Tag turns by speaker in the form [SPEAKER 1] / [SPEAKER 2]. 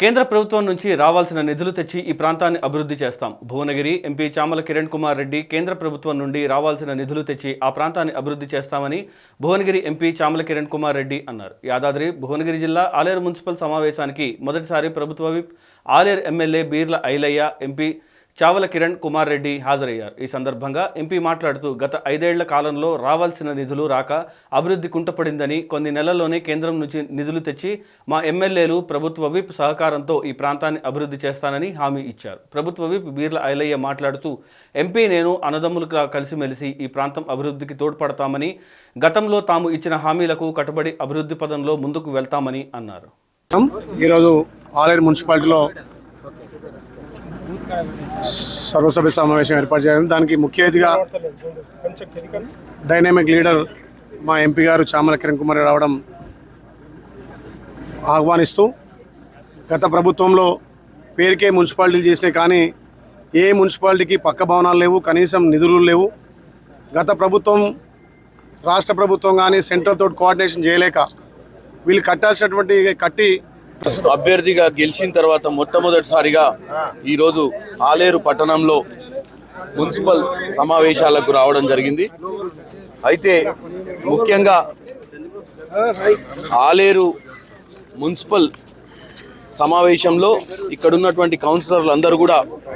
[SPEAKER 1] కేంద్ర ప్రభుత్వం నుంచి రావాల్సిన నిధులు తెచ్చి ఈ ప్రాంతాన్ని అభివృద్ధి చేస్తాం. భువనగిరి ఎంపీ చామల కిరణ్ కుమార్ రెడ్డి కేంద్ర ప్రభుత్వం నుండి రావాల్సిన నిధులు తెచ్చి ఆ ప్రాంతాన్ని అభివృద్ధి చేస్తామని భువనగిరి ఎంపీ చామల కిరణ్ కుమార్ రెడ్డి అన్నారు. యాదాద్రి భువనగిరి జిల్లా ఆలేరు మున్సిపల్ సమావేశానికి మొదటిసారి ప్రభుత్వ whip Aler MLA Beerla Ilaiah, MP Chamala Kiran Kumar Reddy హాజరయ్యారు. ఈ సందర్భంగా ఎంపీ మాట్లాడుతూ గత 5 ఏళ్ల కాలంలో రావాల్సిన నిధులు రాక అభివృద్ధి కుంటపడిందని, కొన్ని నెలల్లోనే కేంద్రం నుంచి నిధులు తెచ్చి మా ఎమ్మెల్యేలు ప్రభుత్వ విప్ సహకారంతో ఈ ప్రాంతాన్ని అభివృద్ధి చేస్తానని హామీ ఇచ్చారు. ప్రభుత్వ విప్ బీర్ల ఐలయ్య మాట్లాడుతూ ఎంపీ నేను అన్నదమ్ములుగా కలిసిమెలిసి ఈ ప్రాంతం అభివృద్ధికి తోడ్పడతామని, గతంలో తాము ఇచ్చిన హామీలకు కట్టుబడి అభివృద్ధి పదంలో ముందుకు వెళ్తామని అన్నారు.
[SPEAKER 2] ఈరోజు ఆలేరు మున్సిపాలిటీలో సర్వసభ్య సమావేశం ఏర్పాటు చేయడం, దానికి ముఖ్య అతిథిగా డైనామిక్ లీడర్ మా ఎంపీ గారు చామల కిరణ్ కుమార్ రావడం ఆహ్వానిస్తూ, గత ప్రభుత్వంలో పేరుకే మున్సిపాలిటీలు చేసినాయి కానీ ఏ మున్సిపాలిటీకి పక్క భవనాలు లేవు, కనీసం నిధులు లేవు. గత ప్రభుత్వం, రాష్ట్ర ప్రభుత్వం కానీ సెంట్రల్ తోటి కోఆర్డినేషన్ చేయలేక వీళ్ళు కట్టి
[SPEAKER 3] అభ్యర్థిగా గెలిచిన తర్వాత మొట్టమొదటిసారిగా ఈరోజు ఆలేరు పట్టణంలో మున్సిపల్ సమావేశాలకు రావడం జరిగింది. అయితే ముఖ్యంగా ఆలేరు మున్సిపల్ సమావేశంలో ఇక్కడ ఉన్నటువంటి కౌన్సిలర్లు అందరూ కూడా